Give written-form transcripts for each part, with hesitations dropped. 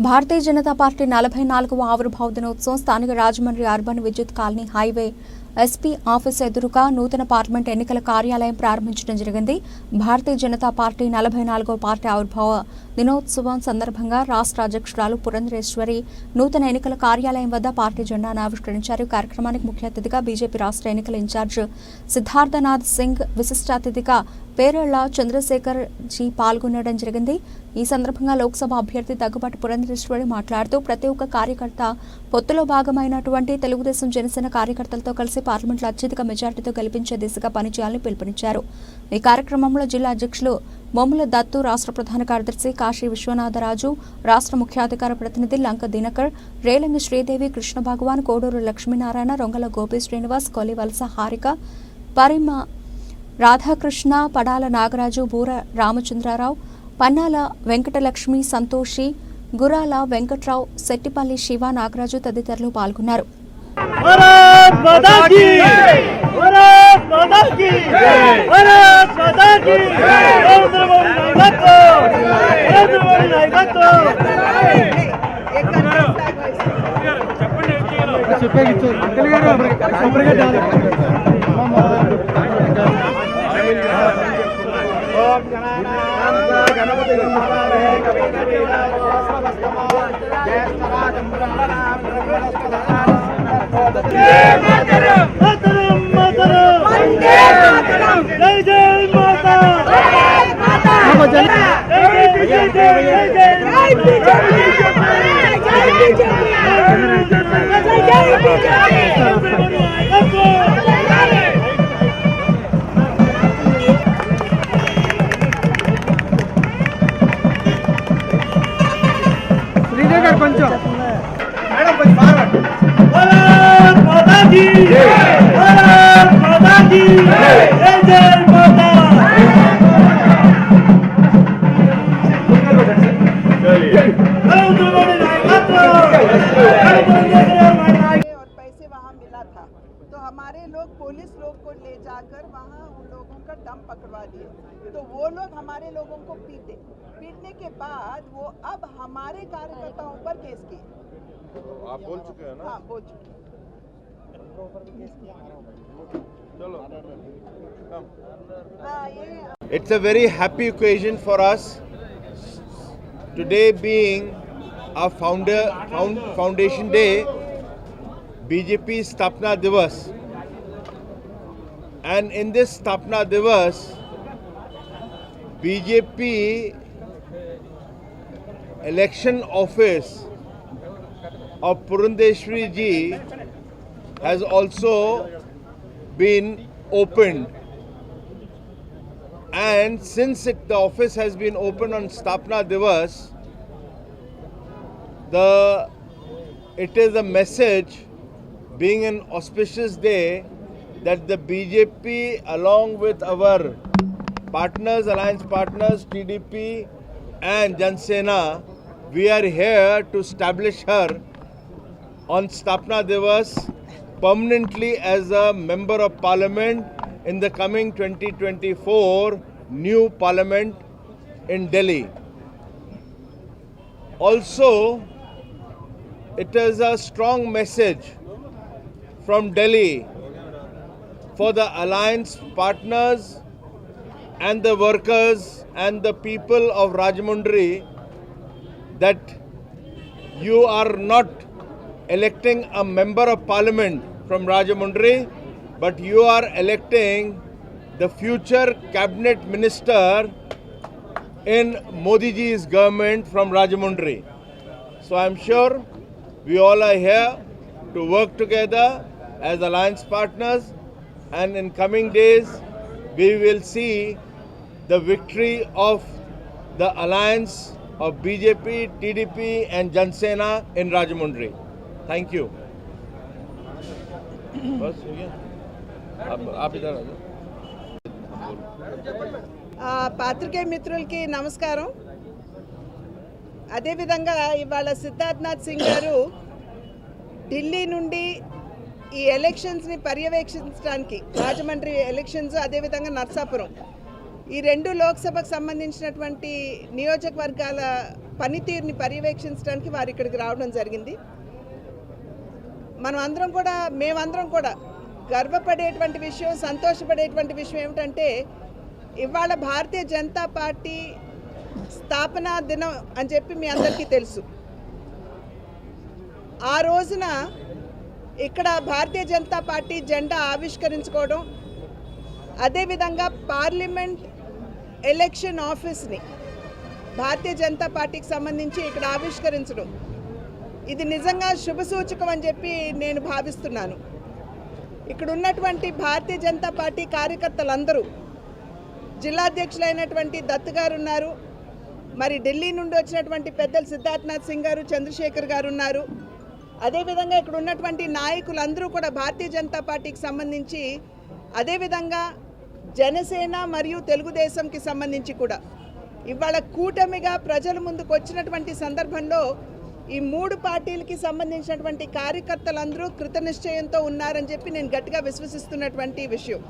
Bharatiya Janata party 44వ ఆవిర్భావ దినోత్సవం స్థానిక రాజమండ్రి అర్బన్ విద్యుత్ కాలనీ హైవే ఎస్పీ ఆఫీస్ ఎదురుగా నూతన పార్లమెంట్ ఎన్నికల కార్యాలయం ప్రారంభించడం జరిగింది. భారతీయ జనతా పార్టీ 44వ పార్టీ ఆవిర్భావ దినోత్సవం సందర్భంగా రాష్ట్ర అధ్యక్షురాలు పురంధరేశ్వరి నూతన ఎన్నికల కార్యాలయం వద్ద పార్టీ జెండాను ఆవిష్కరించారు. కార్యక్రమానికి ముఖ్య అతిథిగా బీజేపీ రాష్ట్ర ఎన్నికల ఇన్ఛార్జ్ సిద్ధార్థనాథ్ సింగ్, విశిష్ట అతిథిగా పేరళ్ల చంద్రశేఖర్ జీ పాల్గొనడం జరిగింది. ఈ సందర్భంగా లోక్సభ అభ్యర్థి దగ్గుబాటి పురంధరేశ్వరి మాట్లాడుతూ ప్రతి ఒక్క కార్యకర్త పొత్తులో భాగమైనటువంటి తెలుగుదేశం జనసేన కార్యకర్తలతో కలిసి పార్లమెంట్లో అత్యధిక మెజార్టీతో గెలిపించే దిశగా పనిచేయాలని పిలుపునిచ్చారు. ఈ కార్యక్రమంలో జిల్లా అధ్యక్షులు మొమ్ముల దత్తు, రాష్ట్ర ప్రధాన కార్యదర్శి కాశీ విశ్వనాథరాజు, రాష్ట్ర ముఖ్యాధికార ప్రతినిధి లంక దినకర్, రేలంగి శ్రీదేవి, కృష్ణ భగవాన్, కోడూరు లక్ష్మీనారాయణ, రొంగల గోపి శ్రీనివాస్, కొలివలస హారిక, పరిమ రాధాకృష్ణ, పడాల నాగరాజు, బూర రామచంద్రరావు, పన్నాల వెంకటలక్ష్మి, సంతోషి, గురాల వెంకట్రావు, సెట్టిపల్లి శివ, నాగరాజు తదితరులు పాల్గొన్నారు. तो हमारे लोग पुलिस लोग को ले जाकर वहाँ उन लोगों का दम पकड़वा दिए, तो वो लोग हमारे लोगों को पीटने के बाद वो अब हमारे कार्यकर्ताओं पर केस किए। आप बोल चुके हैं ना? हाँ, बोल चुके। चलो It's a very happy occasion for us today, being our foundation day, BJP Sthapna Divas, and in this Sthapna Divas, BJP election office of Purandeshwari ji has also been opened, and since the office has been opened on Sthapna Divas, it is a message, being an auspicious day, that the BJP along with our partners, alliance partners, TDP and Jansena, we are here to establish her on Sthapna Divas permanently as a member of parliament in the coming 2024 new parliament in Delhi. Also, it is a strong message from Delhi for the alliance partners and the workers and the people of Rajahmundry that you are not electing a member of parliament from Rajahmundry, but you are electing the future cabinet minister in Modi ji's government from Rajahmundry. So I am sure we all are here to work together as alliance partners, and in coming days we will see the victory of the alliance of BJP, TDP and Jansena in Rajahmundry. Thank you. बस हो गया, आप इधर आ जाओ. పాత్రికేయ మిత్రులకి నమస్కారం. అదేవిధంగా ఇవాళ సిద్ధార్థనాథ్ సింగ్ గారు ఢిల్లీ నుండి ఈ ఎలక్షన్స్ని పర్యవేక్షించడానికి, రాజమండ్రి ఎలక్షన్స్ అదేవిధంగా నర్సాపురం, ఈ రెండు లోక్సభకు సంబంధించినటువంటి నియోజకవర్గాల పనితీరుని పర్యవేక్షించడానికి వారు ఇక్కడికి రావడం జరిగింది. మేమందరం కూడా గర్వపడేటువంటి విషయం, సంతోషపడేటువంటి విషయం ఏమిటంటే ఇవాళ భారతీయ జనతా పార్టీ స్థాపనా దినం అని చెప్పి మీ అందరికీ తెలుసు. ఆ రోజున ఇక్కడ భారతీయ జనతా పార్టీ జెండా ఆవిష్కరించుకోవడం, అదేవిధంగా పార్లమెంట్ ఎలక్షన్ ఆఫీస్ని భారతీయ జనతా పార్టీకి సంబంధించి ఇక్కడ ఆవిష్కరించడం, ఇది నిజంగా శుభసూచకం అని చెప్పి నేను భావిస్తున్నాను. ఇక్కడ ఉన్నటువంటి భారతీయ జనతా పార్టీ కార్యకర్తలందరూ, జిల్లాధ్యక్షులైనటువంటి దత్ గారు ఉన్నారు, మరి ఢిల్లీ నుండి వచ్చినటువంటి పెద్దలు సిద్ధార్థనాథ్ సింగ్ గారు, చంద్రశేఖర్ గారు ఉన్నారు. అదేవిధంగా ఇక్కడ ఉన్నటువంటి నాయకులందరూ కూడా భారతీయ జనతా పార్టీకి సంబంధించి, అదేవిధంగా జనసేన మరియు తెలుగుదేశంకి సంబంధించి కూడా ఇవాళ కూటమిగా ప్రజల ముందుకు వచ్చినటువంటి సందర్భంలో ఈ 3 పార్టీలకి సంబంధించినటువంటి కార్యకర్తలందరూ కృతనిశ్చయంతో ఉన్నారని చెప్పి నేను గట్టిగా విశ్వసిస్తున్నటువంటి విషయం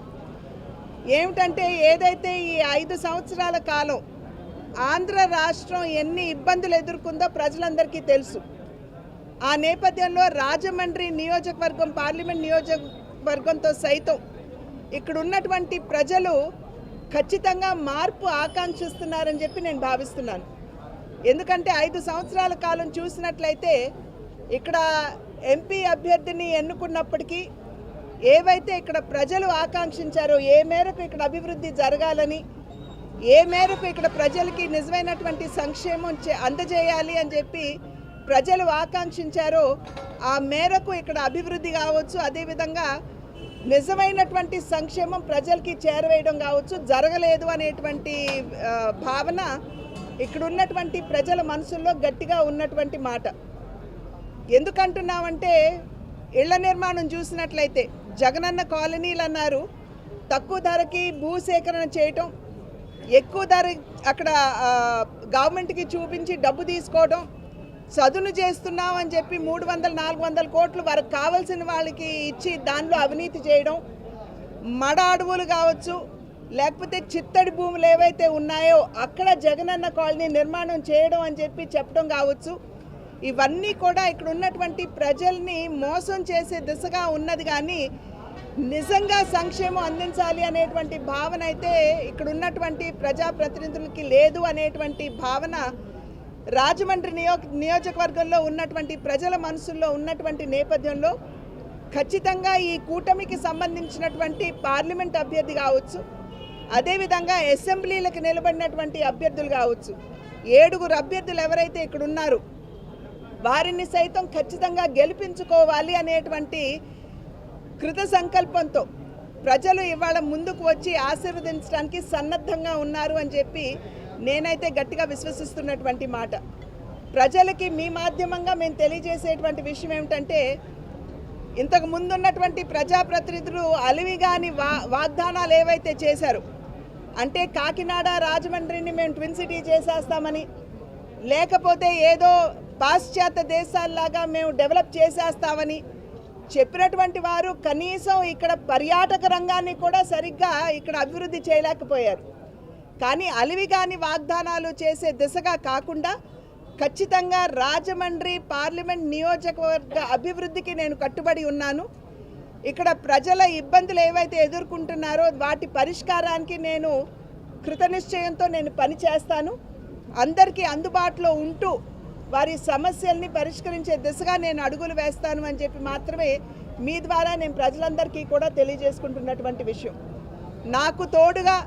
ఏమిటంటే, ఏదైతే ఈ 5 సంవత్సరాల కాలం ఆంధ్ర రాష్ట్రం ఎన్ని ఇబ్బందులు ఎదుర్కొందో ప్రజలందరికీ తెలుసు. ఆ నేపథ్యంలో రాజమండ్రి నియోజకవర్గం, పార్లమెంట్ నియోజకవర్గంతో సైతం ఇక్కడ ఉన్నటువంటి ప్రజలు ఖచ్చితంగా మార్పు ఆకాంక్షిస్తున్నారని చెప్పి నేను భావిస్తున్నాను. ఎందుకంటే 5 సంవత్సరాల కాలం చూసినట్లయితే ఇక్కడ ఎంపీ అభ్యర్థిని ఎన్నుకున్నప్పటికీ ఏవైతే ఇక్కడ ప్రజలు ఆకాంక్షించారో, ఏ మేరకు ఇక్కడ అభివృద్ధి జరగాలని, ఏ మేరకు ఇక్కడ ప్రజలకి నిజమైనటువంటి సంక్షేమం అందజేయాలి అని చెప్పి ప్రజలు ఆకాంక్షించారో ఆ మేరకు ఇక్కడ అభివృద్ధి కావచ్చు, అదేవిధంగా నిజమైనటువంటి సంక్షేమం ప్రజలకి చేరవేయడం కావచ్చు జరగలేదు అనేటువంటి భావన ఇక్కడ ఉన్నటువంటి ప్రజల మనసుల్లో గట్టిగా ఉన్నటువంటి మాట. ఎందుకంటున్నామంటే, ఇళ్ల నిర్మాణం చూసినట్లయితే జగనన్న కాలనీలు అన్నారు, తక్కువ ధరకి భూసేకరణ చేయటం, ఎక్కువ ధర అక్కడ గవర్నమెంట్కి చూపించి డబ్బు తీసుకోవడం, చదును చేస్తున్నాం అని చెప్పి 300-400 కోట్లు వారికి కావాల్సిన వాళ్ళకి ఇచ్చి దానిలో అవినీతి చేయడం, మడ అడవులు కావచ్చు, లేకపోతే చిత్తడి భూములు ఏవైతే ఉన్నాయో అక్కడ జగనన్న కాలనీ నిర్మాణం చేయడం అని చెప్పి చెప్పడం కావచ్చు, ఇవన్నీ కూడా ఇక్కడ ఉన్నటువంటి ప్రజల్ని మోసం చేసే దిశగా ఉన్నది. కానీ నిజంగా సంక్షేమం అందించాలి అనేటువంటి భావన అయితే ఇక్కడ ఉన్నటువంటి ప్రజాప్రతినిధులకి లేదు అనేటువంటి భావన రాజమండ్రి నియోజకవర్గంలో ఉన్నటువంటి ప్రజల మనసుల్లో ఉన్నటువంటి నేపథ్యంలో ఖచ్చితంగా ఈ కూటమికి సంబంధించినటువంటి పార్లమెంట్ అభ్యర్థి కావచ్చు, అదేవిధంగా అసెంబ్లీలకు నిలబడినటువంటి అభ్యర్థులు కావచ్చు, 7 అభ్యర్థులు ఎవరైతే ఇక్కడ ఉన్నారో వారిని సైతం ఖచ్చితంగా గెలిపించుకోవాలి అనేటువంటి కృత సంకల్పంతో ప్రజలు ఇవాళ ముందుకు వచ్చి ఆశీర్వదించడానికి సన్నద్ధంగా ఉన్నారు అని చెప్పి నేనైతే గట్టిగా విశ్వసిస్తున్నటువంటి మాట. ప్రజలకి మీ మాధ్యమంగా మేము తెలియజేసేటువంటి విషయం ఏమిటంటే, ఇంతకు ముందున్నటువంటి ప్రజాప్రతినిధులు అలివిగాని వాగ్దానాలు ఏవైతే చేశారో, అంటే కాకినాడ రాజమండ్రిని మేము ట్విన్ సిటీ చేసేస్తామని, లేకపోతే ఏదో పాశ్చాత్య దేశాల్లాగా మేము డెవలప్ చేసేస్తామని చెప్పినటువంటి వారు కనీసం ఇక్కడ పర్యాటక రంగాన్ని కూడా సరిగ్గా ఇక్కడ అభివృద్ధి చేయలేకపోయారు. కానీ అలివిగాని వాగ్దానాలు చేసే దిశగా కాకుండా ఖచ్చితంగా రాజమండ్రి పార్లమెంట్ నియోజకవర్గ అభివృద్ధికి నేను కట్టుబడి ఉన్నాను. ఇక్కడ ప్రజల ఇబ్బందులు ఏవైతే ఎదుర్కొంటున్నారో వాటి పరిష్కారానికి నేను కృతనిశ్చయంతో నేను పనిచేస్తాను. అందరికీ అందుబాటులో ఉంటూ వారి సమస్యల్ని పరిష్కరించే దిశగా నేను అడుగులు వేస్తాను అని చెప్పి మాత్రమే మీ ద్వారా నేను ప్రజలందరికీ కూడా తెలియజేసుకుంటున్నటువంటి విషయం. నాకు తోడుగా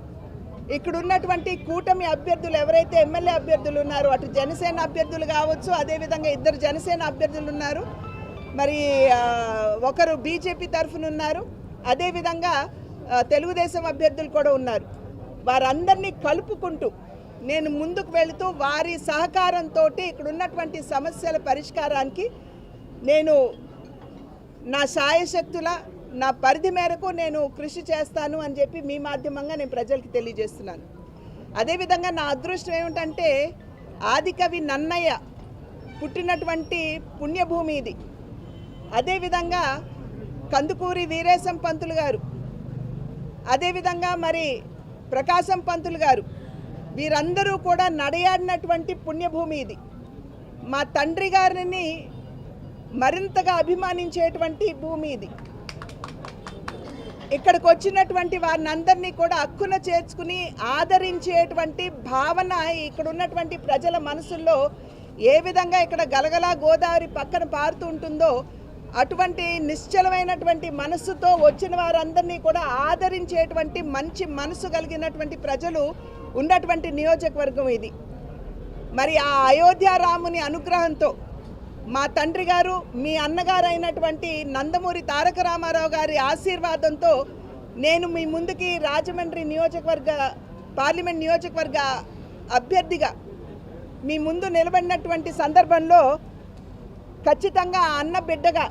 ఇక్కడ ఉన్నటువంటి కూటమి అభ్యర్థులు ఎవరైతే ఎమ్మెల్యే అభ్యర్థులు ఉన్నారో, అటు జనసేన అభ్యర్థులు కావచ్చు, అదేవిధంగా 2 జనసేన అభ్యర్థులు ఉన్నారు, మరి ఒకరు బీజేపీ తరఫున ఉన్నారు, అదేవిధంగా తెలుగుదేశం అభ్యర్థులు కూడా ఉన్నారు. వారందరినీ కలుపుకుంటూ నేను ముందుకు వెళుతూ వారి సహకారంతో ఇక్కడ ఉన్నటువంటి సమస్యల పరిష్కారానికి నేను నా శాయశక్తుల నా పరిధి మేరకు నేను కృషి చేస్తాను అని చెప్పి మీ మాధ్యమంగా నేను ప్రజలకు తెలియజేస్తున్నాను. అదేవిధంగా నా అదృష్టం ఏమిటంటే, ఆదికవి నన్నయ్య పుట్టినటువంటి పుణ్యభూమి ఇది. అదేవిధంగా కందుకూరి వీరేశం పంతులు గారు, అదేవిధంగా మరి ప్రకాశం పంతులు గారు, వీరందరూ కూడా నడయాడినటువంటి పుణ్యభూమి ఇది. మా తండ్రి గారిని మరింతగా అభిమానించేటువంటి భూమి ఇది. ఇక్కడికి వచ్చినటువంటి వారిని అందరినీ కూడా హక్కున చేర్చుకుని ఆదరించేటువంటి భావన ఇక్కడ ఉన్నటువంటి ప్రజల మనసుల్లో ఏ విధంగా ఇక్కడ గలగలా గోదావరి పక్కన పారుతూ ఉంటుందో అటువంటి నిశ్చలమైనటువంటి మనస్సుతో వచ్చిన వారందరినీ కూడా ఆదరించేటువంటి మంచి మనసు కలిగినటువంటి ప్రజలు ఉన్నటువంటి నియోజకవర్గం ఇది. మరి ఆ అయోధ్య రాముని అనుగ్రహంతో మా తండ్రి గారు మీ అన్నగారు అయినటువంటి నందమూరి తారక రామారావు గారి ఆశీర్వాదంతో నేను మీ ముందుకి రాజమండ్రి పార్లమెంట్ నియోజకవర్గ అభ్యర్థిగా మీ ముందు నిలబడినటువంటి సందర్భంలో ఖచ్చితంగా అన్న బిడ్డగా